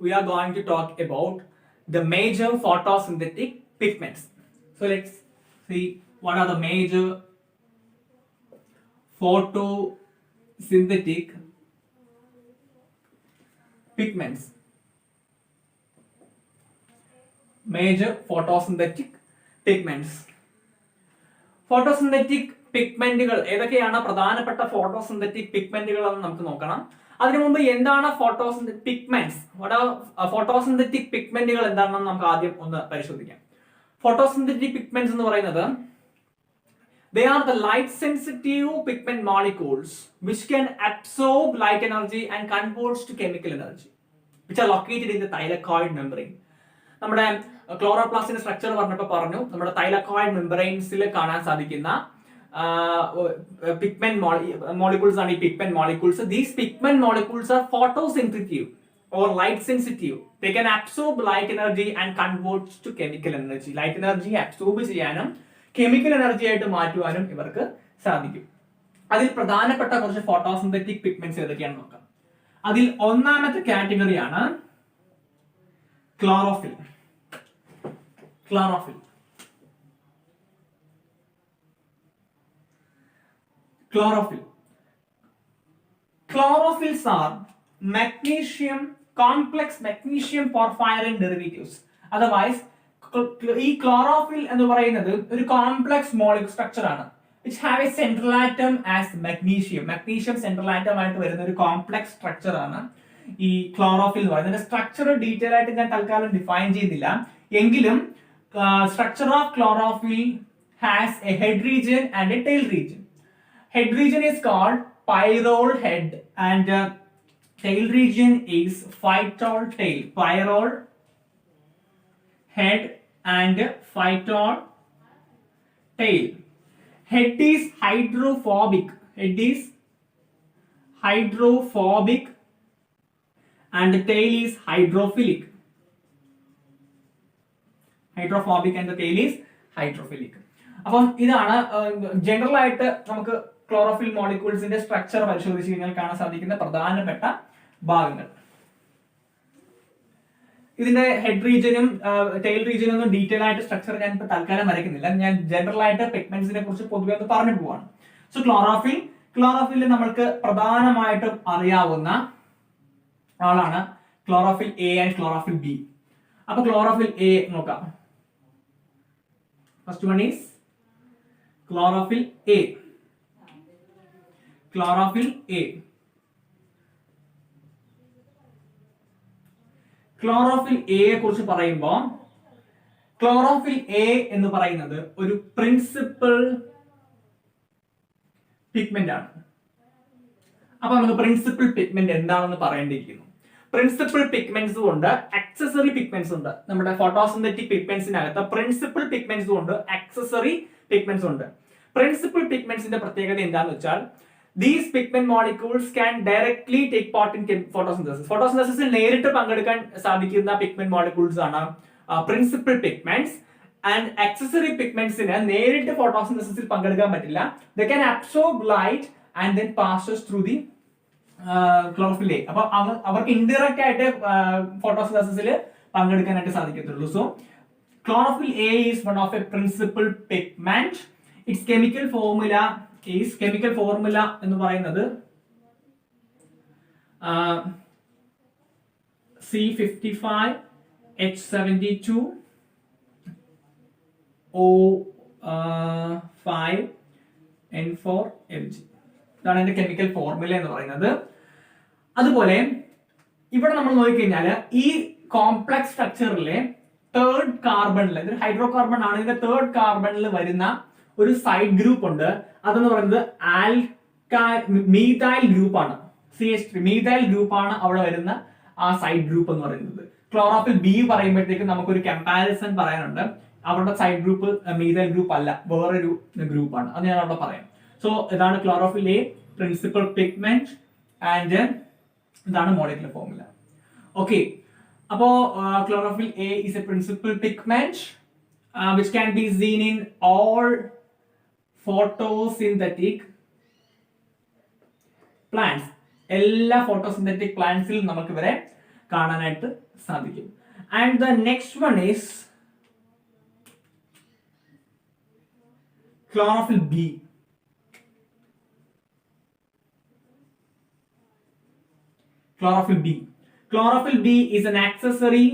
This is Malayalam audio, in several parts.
we are going to talk about the major photosynthetic pigments. So let's see what are the major photosynthetic pigments. Major photosynthetic pigments. Photosynthetic പിഗ്മെന്റുകൾ ഏതൊക്കെയാണ് പ്രധാനപ്പെട്ട ഫോട്ടോസിന്തറ്റിക് പിഗ്മെന്റുകൾ എന്ന് നമുക്ക് നോക്കണം. അതിനു മുമ്പ് എന്താണ് ഫോട്ടോസിന്തറ്റിക് പിഗ്മെന്റ്സ്, ഫോട്ടോസിന്തറ്റിക് പിഗ്മെന്റുകൾ എന്താണെന്ന് നമുക്ക് ആദ്യം ഒന്ന് പരിശോധിക്കാം. ഫോട്ടോസിന്തറ്റിക് പിഗ്മെന്റ്സ് എന്ന് പറയുന്നത് they are the light sensitive pigment molecules which can absorb light energy and converts to chemical energy, which are located in the thylakoid membrane. നമ്മുടെ ക്ലോറോപ്ലാസ്റ്റിന്റെ സ്ട്രക്ചർ പറഞ്ഞപ്പോൾ പറഞ്ഞു നമ്മുടെ തൈലക്കോയിഡ് മെംബ്രെയിൻസിൽ കാണാൻ സാധിക്കുന്ന pigment molecules are pigment molecules. These pigment molecules are photosensitive or light sensitive. They can absorb light energy and convert to chemical energy. Light energy absorb ചെയ്യാനും കെമിക്കൽ എനർജി ആയിട്ട് മാറ്റുവാനും ഇവർക്ക് സാധിക്കും. അതിൽ പ്രധാനപ്പെട്ട കുറച്ച് ഫോട്ടോസിന്തറ്റിക് പിഗ്മെന്റ്സ് ഏതൊക്കെയാണെന്ന് നോക്കാം. അതിൽ ഒന്നാമത്തെ കാറ്റഗറിയാണ് chlorophyll. Chlorophylls are complex magnesium porphyrin derivatives. Otherwise, ഈ ക്ലോറോഫിൽ എന്ന് പറയുന്നത് ഒരു കോംപ്ലക്സ് മോളിക്യൂൾ സ്ട്രക്ചർ ആണ്, which have a central atom as magnesium central atom ആയിട്ട് വരുന്ന ഒരു കോംപ്ലക്സ് സ്ട്രക്ചർ ആണ് ഈ ക്ലോറോഫിൽ എന്ന് പറയുന്നത്. സ്ട്രക്ചർ ഡീറ്റെയിൽ ആയിട്ട് ഞാൻ തൽക്കാലം ഡിഫൈൻ ചെയ്യുന്നില്ല, എങ്കിലും structure of chlorophyll has a head region and a tail region. Head region is called pyrrole head and tail region is phytol tail. Pyrrole head and phytol tail. Head is hydrophobic and the tail is hydrophilic. And the tail is hydrophilic. അപ്പം ഇതാണ് ജനറൽ ആയിട്ട് നമുക്ക് ക്ലോറോഫിൽ മോളിക്യൂൾസിന്റെ സ്ട്രക്ചർ പരിശോധിച്ച് കഴിഞ്ഞാൽ കാണാൻ സാധിക്കുന്ന പ്രധാനപ്പെട്ട ഭാഗങ്ങൾ. ഇതിന്റെ ഹെഡ് റീജിയനും ടെയിൽ റീജിയനും ഒന്നും ഡീറ്റെയിൽ ആയിട്ട് സ്ട്രക്ചർ ഞാൻ ഇപ്പൊ തൽക്കാലം വരയ്ക്കുന്നില്ല. ഞാൻ ജനറൽ ആയിട്ട് പിഗ്മെന്റ്സിനെ കുറിച്ച് പൊതുവെ ഒന്ന് പറഞ്ഞു പോവാണ്. സോ ക്ലോറോഫിൽ നമ്മൾക്ക് പ്രധാനമായിട്ടും അറിയാവുന്ന ആളാണ് chlorophyll A and chlorophyll B. അപ്പൊ ക്ലോറോഫിൽ എ നോക്കാം. First one is chlorophyll A. Chlorophyll A യെ കുറിച്ച് പറയുമ്പോൾ ക്ലോറോഫിൽ എ എന്ന് പറയുന്നത് ഒരു പ്രിൻസിപ്പൽ പിഗ്മെന്റ് ആണ്. അപ്പൊ നമുക്ക് പ്രിൻസിപ്പൽ പിഗ്മെന്റ് എന്താണെന്ന് പറയേണ്ടിയിരിക്കുന്നു. പ്രിൻസിപ്പൽ പിഗ്മെന്റ്സും ഉണ്ട്, ആക്സസറി പിഗ്മെന്റ്സ് ഉണ്ട്. നമ്മുടെ ഫോട്ടോസിന്തറ്റിക് പിഗ്മെന്റ്സിനകത്ത് പ്രിൻസിപ്പൽ പിഗ്മെന്റ്സും ഉണ്ട്, ആക്സസറി പിഗ്മെന്റ്സ് ഉണ്ട്. പ്രിൻസിപ്പൽ പിഗ്മെന്റ്സിന്റെ പ്രത്യേകത എന്താണെന്ന് വെച്ചാൽ these pigment molecules can directly take part in photosynthesis. ഫോട്ടോസിന്തസിസിൽ നേരിട്ട് പങ്കെടുക്കാൻ സാധിക്കുന്ന പിഗ്മെന്റ് മോളിക്യൂൾസ് ആണ് പ്രിൻസിപ്പൽ പിഗ്മെന്റ്സ്. ആൻഡ് ആക്സസറി പിഗ്മെന്റ്സിന് നേരിട്ട് ഫോട്ടോസിന്തസിസിൽ പങ്കെടുക്കാൻ പറ്റില്ല. they can absorb light and then passes through the chlorophyll A. അപ്പൊ അവർക്ക് ഇൻഡയറക്റ്റ് ആയിട്ട് ഫോട്ടോസിന്തസിസിൽ പങ്കെടുക്കാനായിട്ട് സാധിക്കത്തുള്ളൂ. So chlorophyll A is one of a principal pigment. Its chemical formula എന്ന് പറയുന്നത് C55H72O5N4Mg. ഇതാണ് അതിന്റെ കെമിക്കൽ ഫോർമുല എന്ന് പറയുന്നത്. അതുപോലെ ഇവിടെ നമ്മൾ നോക്കിക്കഴിഞ്ഞാൽ ഈ കോംപ്ലക്സ് സ്ട്രക്ചറിലെ തേർഡ് കാർബണിൽ, ഇതൊരു ഹൈഡ്രോ കാർബൺ ആണ്, ഇതിന്റെ തേർഡ് കാർബണിൽ വരുന്ന ഒരു സൈഡ് ഗ്രൂപ്പ് ഉണ്ട്. അതെന്ന് പറയുന്നത് മീഥൈൽ ഗ്രൂപ്പ് ആണ്. CH3 മീഥൈൽ ഗ്രൂപ്പ് ആണ് അവിടെ വരുന്ന ആ സൈഡ് ഗ്രൂപ്പ് എന്ന് പറയുന്നത്. ക്ലോറോഫിൽ ബി പറയുമ്പോഴത്തേക്കും നമുക്കൊരു കമ്പാരിസൺ പറയാനുണ്ട്. അവരുടെ സൈഡ് ഗ്രൂപ്പ് മീഥൈൽ ഗ്രൂപ്പ് അല്ല, വേറൊരു ഗ്രൂപ്പ് ആണ്. അത് ഞാൻ അവിടെ പറയാം. സോ ഇതാണ് chlorophyll A, principal pigment, and ഇതാണ് മോളിക്യുലർ ഫോർമുല. ഓക്കെ, അപ്പോ chlorophyll A is a principal pigment which can be seen in all photosynthetic plants. എല്ലാ ഫോട്ടോസിന്തറ്റിക് പ്ലാന്റ്സിലും നമുക്ക് ഇവരെ കാണാനായിട്ട് സാധിക്കും. And the next one is chlorophyll B. Chlorophyll B. Chlorophyll B is an accessory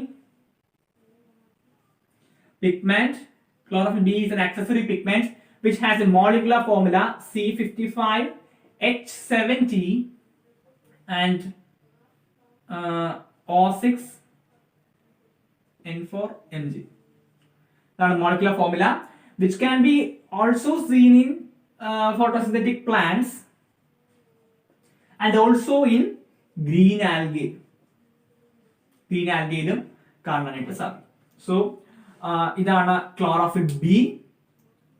pigment. Chlorophyll B is an accessory pigment which has a molecular formula C55H70 and O6N4Mg. That is molecular formula which can be also seen in photosynthetic plants and also in green algae. Green algae ilum കാണാനായിട്ട് സാധിക്കും. സോ ഇതാണ് chlorophyll B,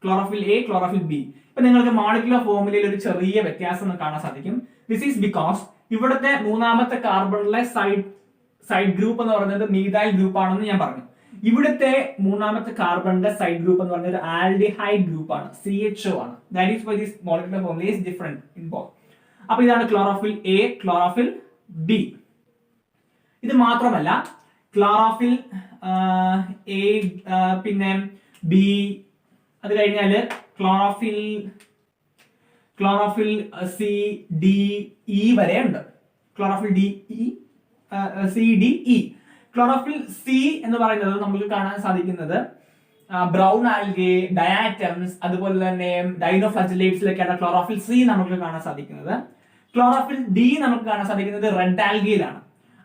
chlorophyll A, chlorophyll B. ഇപ്പൊ നിങ്ങൾക്ക് മോളിക്കുലർ ഫോർമുലയിൽ ഒരു ചെറിയ വ്യത്യാസം കാണാൻ സാധിക്കും. ദിസ് ഈസ് ബിക്കോസ് ഇവിടുത്തെ മൂന്നാമത്തെ കാർബണിലെ സൈഡ് ഗ്രൂപ്പ് എന്ന് പറയുന്നത് മീഥൈൽ ഗ്രൂപ്പ് ആണെന്ന് ഞാൻ പറഞ്ഞു. ഇവിടുത്തെ മൂന്നാമത്തെ കാർബണിന്റെ സൈഡ് ഗ്രൂപ്പ് എന്ന് പറയുന്നത് ആൽഡിഹൈഡ് ഗ്രൂപ്പ് ആണ്, CHO ആണ്. That is why this molecular formula is different in both. അപ്പൊ ഇതാണ് ക്ലോറോഫിൽ എ, ക്ലോറോഫിൽ ബി. ഇത് മാത്രമല്ല ക്ലോറോഫിൽ എ, പിന്നെ ബി, അത് കഴിഞ്ഞാല് ക്ലോറോഫിൽ സി, ഡി, ഇ വരെ ഉണ്ട്. Chlorophyll D, E, C, D, E. Chlorophyll C എന്ന് പറയുന്നത് നമുക്ക് കാണാൻ സാധിക്കുന്നത് ബ്രൗൺ ആൽഗെ, ഡയാറ്റംസ്, അതുപോലെ തന്നെ ഡൈനോഫ്ലജലേറ്റ്സിലൊക്കെയാണ് ക്ലോറോഫിൽ സി നമുക്ക് കാണാൻ സാധിക്കുന്നത്. ക്ലോറോഫിൽ ഡി നമുക്ക് കാണാൻ സാധിക്കുന്നത് റെഡ് ആൽഗയിലാണ്.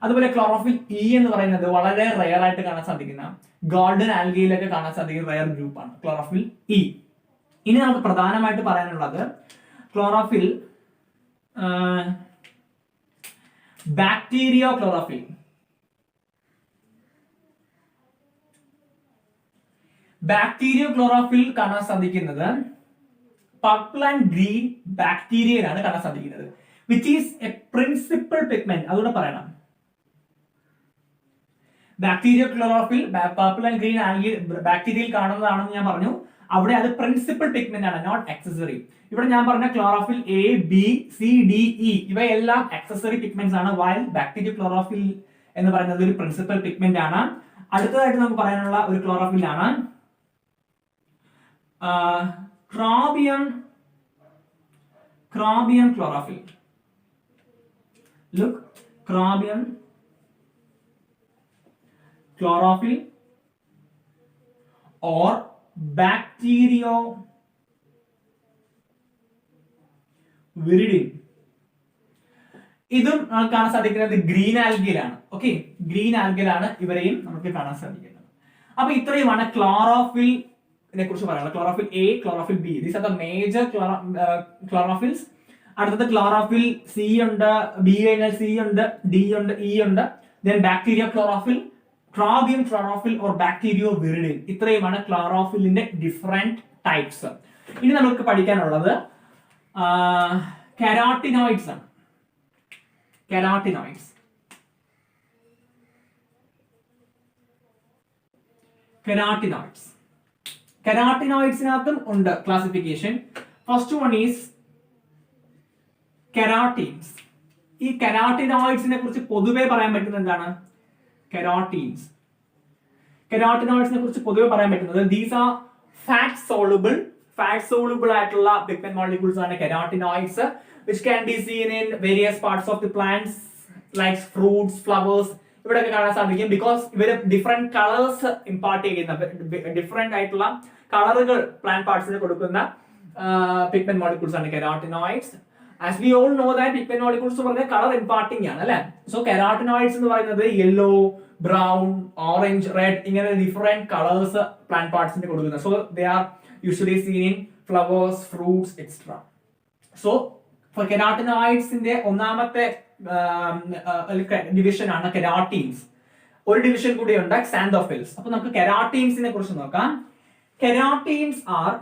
അതുപോലെ ക്ലോറോഫിൽ ഇ എന്ന് പറയുന്നത് വളരെ റെയർ ആയിട്ട് കാണാൻ സാധിക്കുന്ന ഗോൾഡൻ ആൽഗയിലൊക്കെ കാണാൻ സാധിക്കുന്ന റെയർ ഗ്രൂപ്പാണ് ക്ലോറോഫിൽ ഇ. ഇനി നമുക്ക് പ്രധാനമായിട്ട് പറയാനുള്ളത് chlorophyll bacteriochlorophyll. Bacteriochlorophyll കാണാൻ സാധിക്കുന്നത് പർപ്പിൾ ആൻഡ് ഗ്രീൻ ബാക്ടീരിയയിലാണ് കാണാൻ സാധിക്കുന്നത്, which is a principal pigment. അതുകൂടെ പറയണം. Bacteriochlorophyll purple and green algae ബാക്ടീരിയയിൽ കാണുന്നതാണെന്ന് ഞാൻ പറഞ്ഞു. അവിടെ അത് പ്രിൻസിപ്പൽ പിഗ്മെന്റ് ആണ്, നോട്ട് ആക്സസറി. ഇവിടെ ഞാൻ പറഞ്ഞ chlorophyll A, B, C, D, E ഇവയെല്ലാം ആക്സസറി പിഗ്മെന്റ്സ് ആണ്, വൈൽ ബാക്ടീരിയോ ക്ലോറോഫിൽ എന്ന് പറയുന്നത് ഒരു പ്രിൻസിപ്പൽ പിഗ്മെന്റ് ആണ്. അടുത്തതായിട്ട് നമുക്ക് പറയാനുള്ള ഒരു ക്ലോറോഫിൽ ആണ് ക്രോബിയം chlorophyll. Look, chromium chlorophyll or bacterioviridin. ഇതും നമുക്ക് കാണാൻ സാധിക്കുന്നത് ഗ്രീൻ ആൽഗയിലാണ്. ഓക്കെ, ഗ്രീൻ ആൽഗയിലാണ് ഇവരെയും നമുക്ക് കാണാൻ സാധിക്കുന്നത്. അപ്പൊ ഇത്രയുമാണ് ക്ലോറോഫിൽ കുറിച്ച് പറയാനുള്ളത്. Chlorophyll A, chlorophyll B, these are the major chlorophylls. അടുത്തത് ക്ലോറോഫിൽ സി ഉണ്ട്, ബി കഴിഞ്ഞാൽ സി ഉണ്ട്, ഡി ഉണ്ട്, ഇ ഉണ്ട്. Then bacteria chlorophyll, chlorobium chlorophyll or bacterioviridin. ഇത്രയുമാണ് ക്ലോറോഫിലിന്റെ ഡിഫറെന്റ് ടൈപ്സ്. ഇനി നമുക്ക് പഠിക്കാനുള്ളത് കെരാട്ടിനോയിഡ്സ് ആണ്. കെരാട്ടിനോയിഡ്സിനകത്തും ഉണ്ട് classification. First one is carotenes. ഈ കെരാട്ടിനോയിഡ്സിനെ കുറിച്ച് പൊതുവെ പറയാൻ പറ്റുന്നത് എന്താണ്? കെരാട്ടിനോയിഡ്സിനെ കുറിച്ച് പൊതുവെ പറയാൻ പറ്റുന്നത് ദീസ് ആർ ഫാറ്റ് സോളുബിൾ ആയിട്ടുള്ള പിഗ്മെന്റ് മോളിക്യൂൾസ് ആണ് കെരാട്ടിനോയിഡ്സ്, which can be seen in various parts of the plants like fruits, flowers. ഇവിടെയൊക്കെ കാണാൻ സാധിക്കും. ബിക്കോസ് ഇവര് ഡിഫറെന്റ് കളേഴ്സ് ഇമ്പാർട്ട് ചെയ്യുന്ന, ഡിഫറെന്റ് ആയിട്ടുള്ള കളറുകൾ പ്ലാന്റ് പാർട്സിന് കൊടുക്കുന്ന പിഗ്മെന്റ് മോളിക്യൂൾസ് ആണ് carotenoids. As we all know that pigment molecules എന്ന് പറഞ്ഞാൽ കളർ ഇമ്പാർട്ടിംഗ് ആണ് അല്ലെ. സോ കെരാട്ടിനോയിഡ്സ് എന്ന് പറയുന്നത് യെല്ലോ, ബ്രൗൺ, ഓറഞ്ച്, റെഡ് ഇങ്ങനെ ഡിഫറെന്റ് കളേഴ്സ് പ്ലാന്റ് പാർട്സിന് കൊടുക്കുന്നത്. So they are usually seen in flowers, fruits etcetera. So for കെരാട്ടിനോയിഡ്സിന്റെ ഒന്നാമത്തെ ഡിവിഷൻ ആണ് കെരാട്ടീൻസ്. ഒരു ഡിവിഷൻ കൂടിയുണ്ട് ക്സാന്തോഫിൽസ്. അപ്പൊ നമുക്ക് കെരാട്ടീൻസിനെ കുറിച്ച് നോക്കാം. കെരാട്ടീൻസ് R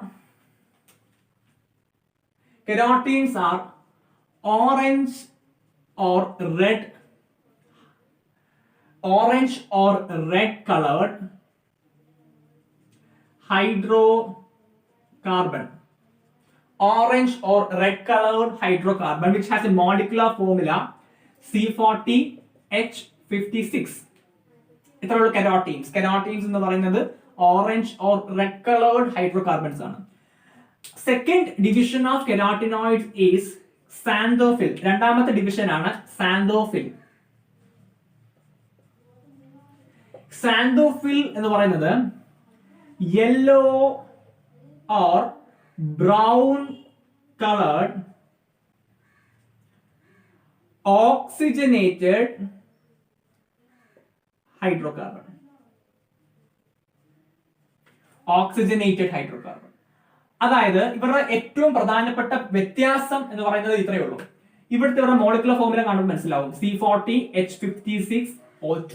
orange or red colored hydrocarbon. Orange or red colored hydrocarbon which has a molecular formula C40H 56. ഇത്രയുള്ള കെരാട്ടീൻസ്. കെരാട്ടീൻസ് എന്ന് പറയുന്നത് orange or red coloured hydrocarbons ആണ്. Second division of carotenoids is xanthophyll. രണ്ടാമത്തെ ഡിവിഷൻ ആണ് സാന്തോഫിൽ. സാന്തോഫിൽ എന്ന് പറയുന്നത് yellow or brown coloured oxygenated hydrocarbon. Oxygenated hydrocarbon. അതായത് ഇവരുടെ ഏറ്റവും പ്രധാനപ്പെട്ട വ്യത്യാസം എന്ന് പറയുന്നത് ഇത്രയേ ഉള്ളൂ. ഇവിടുത്തെ ഇവരുടെ മോളിക്കുലർ ഫോർമുല കാണുമ്പോൾ മനസ്സിലാവും. C40H56O2.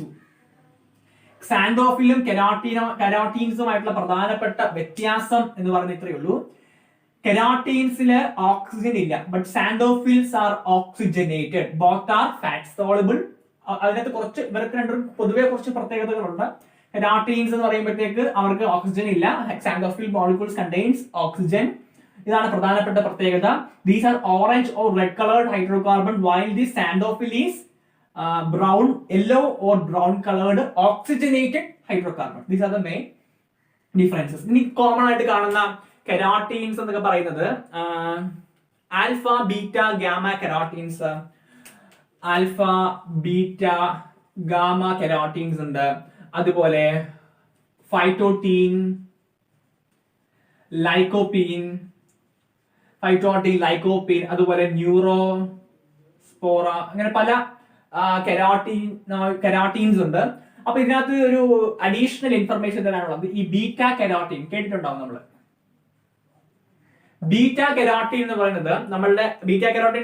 സാന്തോഫിലും കെരാട്ടീൻസുമായിട്ടുള്ള പ്രധാനപ്പെട്ട വ്യത്യാസം എന്ന് പറയുന്നത് ഇത്രയേ ഉള്ളൂ. കെരാട്ടീൻസില് ഓക്സിജൻ ഇല്ല, but xanthophylls are oxygenated. Both are fat soluble. അതിനകത്ത് കുറച്ച് ഇവർക്ക് രണ്ടും പൊതുവെ കുറച്ച് പ്രത്യേകതകളുണ്ട്. കെരാട്ടീൻസ് എന്ന് പറയുമ്പോഴത്തേക്ക് അവർക്ക് ഓക്സിജൻ ഇല്ല. Xanthophyll molecules contains oxygen. ഇതാണ് പ്രധാനപ്പെട്ട പ്രത്യേകത. These are orange or red coloured hydrocarbon while the xanthophyll is brown, yellow or brown colored oxygenated hydrocarbon. These are the main differences. ഇനി കോമൺ ആയിട്ട് കാണുന്ന കെരാട്ടീൻസ് എന്നൊക്കെ പറയുന്നത് alpha beta gamma carotenes. Alpha beta gamma carotenes ഉണ്ട്. അതുപോലെ ഫൈറ്റോട്ടീൻ, ലൈക്കോപീൻ, അതുപോലെ ന്യൂറോ സ്പോറ, അങ്ങനെ പല കെരാട്ടീൻസ് ഉണ്ട്. അപ്പൊ ഇതിനകത്ത് ഒരു അഡീഷണൽ ഇൻഫർമേഷൻ തരാനുള്ളത് ഈ ബീറ്റ കെരാട്ടീൻ കേട്ടിട്ടുണ്ടാവും നമ്മള്. ബീറ്റ കെരാട്ടീൻ എന്ന് പറയുന്നത്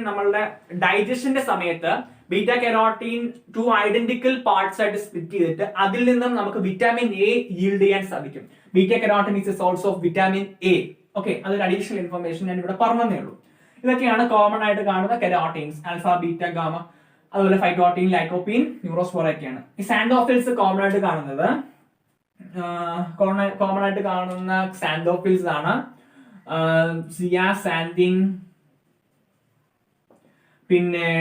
നമ്മളുടെ ഡൈജഷന്റെ സമയത്ത് ബീറ്റ കെരാട്ടീൻ 2 ഐഡന്റിക്കൽ പാർട്സ് ആയിട്ട് സ്പ്ലിറ്റ് ചെയ്തിട്ട് അതിൽ നിന്നും നമുക്ക് വിറ്റാമിൻ എ ഈൽഡ് ചെയ്യാൻ സാധിക്കും. Beta carotene is a source of vitamin A. Okay, അതൊരു അഡീഷണൽ ഇൻഫർമേഷൻ ഞാൻ ഇവിടെ പറഞ്ഞതേ ഉള്ളൂ. ഇതൊക്കെയാണ് കോമൺ ആയിട്ട് കാണുന്ന കെരാട്ടീൻസ്. ആൽഫ ബീറ്റ ഗാമ, അതുപോലെ ഫൈറ്റോട്ടീൻ, ലൈക്കോപീൻ, ന്യൂറോസ്പോറ ഒക്കെയാണ്. ഈ സാന്തോഫിൽസ് കോമൺ ആയിട്ട് കാണുന്ന സാന്തോഫിൽസ് ആണ് സിയാസാന്തിൻ, പിന്നെ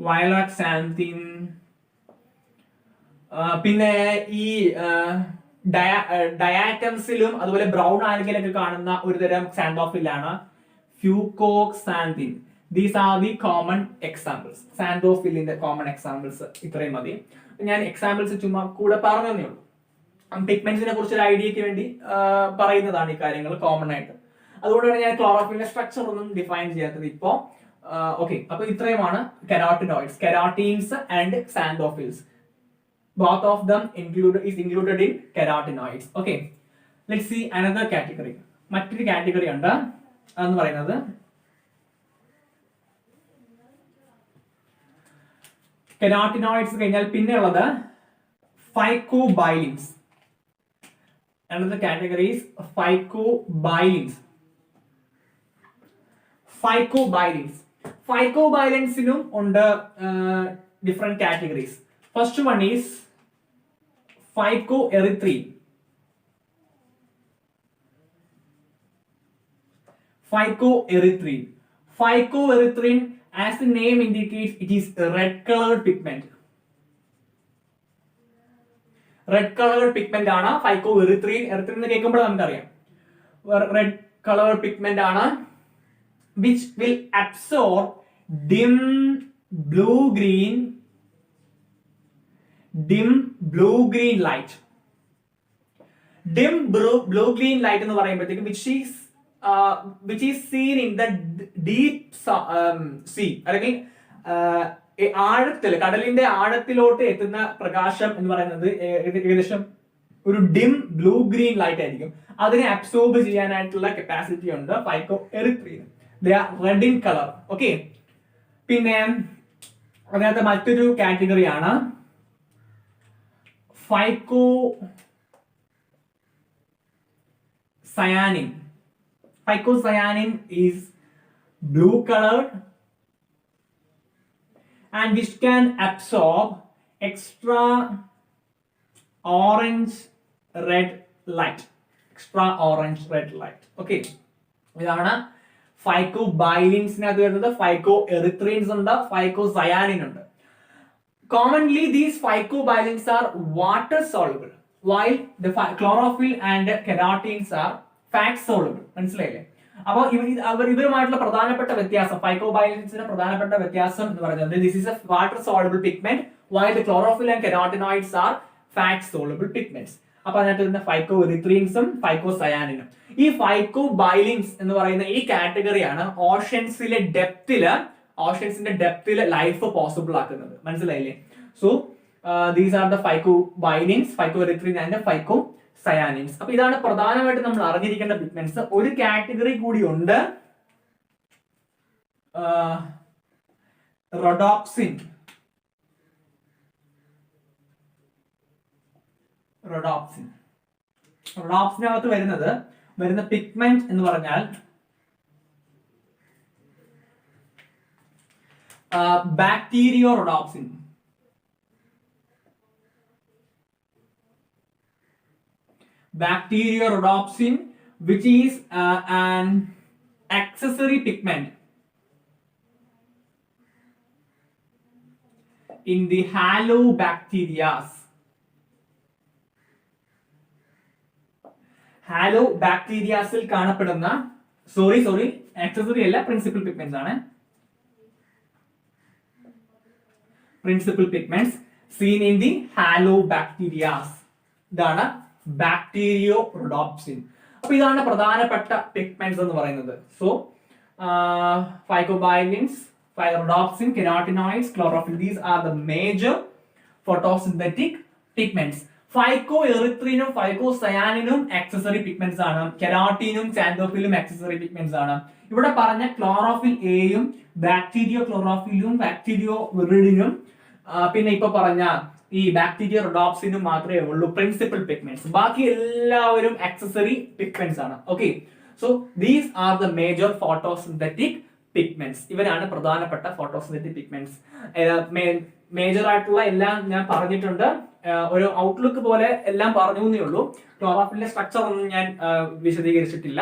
വയലറ്റ് സാന്തിൻ, പിന്നെ ഈ ഡയാറ്റംസിലും അതുപോലെ ബ്രൗൺ ആൽഗയിലൊക്കെ കാണുന്ന ഒരുതരം സാന്തോഫിലാണ് fucoxanthin. These are the common examples. സാന്തോഫിലിന്റെ കോമൺ എക്സാമ്പിൾസ് ഇത്രയും മതി. ഞാൻ എക്സാമ്പിൾസ് ചുമ്മാ കൂടെ പറഞ്ഞതേ ഉള്ളൂ. പിഗ്മെന്റ്സിനെ കുറിച്ച് ഒരു ഐഡിയക്ക് വേണ്ടി പറയുന്നതാണ് ഈ കാര്യങ്ങൾ കോമൺ ആയിട്ട്. അതുകൊണ്ടാണ് ഞാൻ ക്ലോറോഫിലിന്റെ സ്ട്രക്ചർ ഒന്നും ഡിഫൈൻ ചെയ്യാത്തത് ഇപ്പോ. ഓക്കെ, അപ്പൊ ഇത്രയുമാണ് കെരാട്ടിനോയിഡ്സ്, കെരാട്ടീൻസ് and സാന്തോഫിൽസ്. Both of them included in carotenoids. Okay, let's see another category. മറ്റൊരു കാറ്റഗറി ഉണ്ട്, അതെന്ന് പറയുന്നത് കെരാട്ടിനോയിഡ്സ് കഴിഞ്ഞാൽ പിന്നെ ഉള്ളത് ഫൈക്കോബൈലിൻസ്. Another category is phycobilins. Phycobilinsiലും ഉണ്ട് different categories. First one is phycoerythrin. Phycoerythrin, as the name indicates, it is a red colored pigment. Red colored pigment ആണ് phycoerythrin. എറിത്രിൻ എന്ന് കേൾക്കുമ്പോൾ നമുക്കറിയാം red colored pigment ആണ്, which will absorb dim blue green light. Dim blue green light എന്ന് പറയുമ്പോഴത്തേക്ക് which is seen in the deep sea, അല്ലെങ്കിൽ ആഴത്തിൽ, കടലിന്റെ ആഴത്തിലോട്ട് എത്തുന്ന പ്രകാശം എന്ന് പറയുന്നത് ഏകദേശം ഒരു ഡിം ബ്ലൂ ഗ്രീൻ ലൈറ്റ് ആയിരിക്കും. അതിനെ അബ്സോർബ് ചെയ്യാനായിട്ടുള്ള കപ്പാസിറ്റി ഉണ്ട് phycoerythrin. They are red in colour. Okay, പിന്നെ അതിനകത്ത് മറ്റൊരു കാറ്റഗറിയാണ് Phycocyanin. Phycocyanin is blue colored and which can absorb extra orange red light. Okay, ഇതാണ് ഫൈക്കോബൈലിൻസിനകത്ത് വരുന്നത്. ഫൈക്കോഎറിത്രിൻസ് ഉണ്ട്, ഫൈക്കോസയാനിൻ ഉണ്ട്. Commonly, these phycobiolins are water soluble, while the chlorophyll and keratins are fat soluble. മനസ്സിലായില്ലേ? അപ്പോൾ ഇവരുമായിട്ടുള്ള പ്രധാനപ്പെട്ട വ്യത്യാസം, ഫൈക്കോബയലിൻസിന്റെ പ്രധാനപ്പെട്ട വ്യത്യാസം എന്ന് പറയുന്നത് this is a water soluble pigment while the chlorophyll and carotenoids are fat soluble pigments. അപ്പൊ അതിനകത്ത് വരുന്ന ഫൈക്കോഎറിത്രീൻസും ഫൈക്കോസയാനിനും. ഈ ഫൈക്കോബയലിൻസ് എന്ന് പറയുന്ന ഈ കാറ്റഗറിയാണ് ഓഷ്യൻസിന്റെ ഡെപ്തില് ലൈഫ് പോസിബിൾ ആക്കുന്നത്. മനസ്സിലായില്ലേ? So these are the phycobilins, phycoerythrin and phycocyanins. അപ്പൊ ഇതാണ് പ്രധാനമായിട്ട് നമ്മൾ അറിഞ്ഞിരിക്കേണ്ട പിഗ്മെന്റ്സ്. ഒരു കാറ്റഗറി കൂടി ഉണ്ട്, റോഡോപ്സിൻ. റോഡോപ്സിനകത്ത് വരുന്ന പിഗ്മെന്റ് എന്ന് പറഞ്ഞാൽ ബാക്ടീരിയോറോഡോപ്സിൻ. Bacteriorhodopsin, which is an accessory pigment in the halobacterias. ഹാലോബാക്ടീരിയാസിൽ കാണപ്പെടുന്ന ആക്സസറി അല്ല, പ്രിൻസിപ്പൽ പിഗ്മെന്റ്സ് ആണ്. Principal pigments seen in the halobacterias. ഇതാണ് ബാക്ടീരിയോറോഡോപ്സിൻ. അപ്പൊ ഇതാണ് പ്രധാനപ്പെട്ട പിഗ്മെന്റ്സ് എന്ന് പറയുന്നത്. So phycobilins, rhodopsin, carotenoids, chlorophyll, these are the major photosynthetic pigments. ഫൈക്കോഎറിത്രീനും ഫൈക്കോസയാനിനും ആക്സസറി പിഗ്മെന്റ്സ് ആണ്. കെരാട്ടിനും സാന്തോഫിലും ആക്സസറി പിഗ്മെന്റ്സ് ആണ്. ഇവിടെ പറഞ്ഞ ക്ലോറോഫിൽ എയും ബാക്ടീരിയോ ക്ലോറോഫിലും ബാക്ടീരിയോ വിറിഡിനും പിന്നെ ഇപ്പൊ പറഞ്ഞ ഈ ബാക്ടീരിയോറോഡോപ്സിനും മാത്രമേ ഉള്ളൂ പ്രിൻസിപ്പൽ പിഗ്മെന്റ്സ്. ബാക്കി എല്ലാവരും ആക്സസറി പിഗ്മെന്റ്സ് ആണ്. Okay, so these are the major photosynthetic pigments. ഇവരാണ് പ്രധാനപ്പെട്ട ഫോട്ടോസിന്തറ്റിക് പിഗ്മെന്റ്സ്. മേജർ ആയിട്ടുള്ള എല്ലാം ഞാൻ പറഞ്ഞിട്ടുണ്ട്. ഒരു ഔട്ട്ലുക്ക് പോലെ എല്ലാം പറഞ്ഞു എന്നേ ഉള്ളൂ. ക്ലോറോഫിലിന്റെ സ്ട്രക്ചർ ഒന്നും ഞാൻ വിശദീകരിച്ചിട്ടില്ല.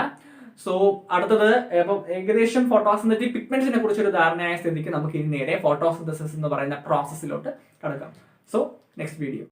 സോ അടുത്തത് ഇപ്പം ഏകദേശം ഫോട്ടോസിന്തറ്റിക് പിഗ്മെന്റ്സിനെ കുറിച്ച് ഒരു ധാരണയായ സ്ഥിതിക്ക് നമുക്ക് ഇനി നേരെ ഫോട്ടോസിന്തസിസ് എന്ന് പറയുന്ന പ്രോസസ്സിലോട്ട് കടക്കാം. So next video.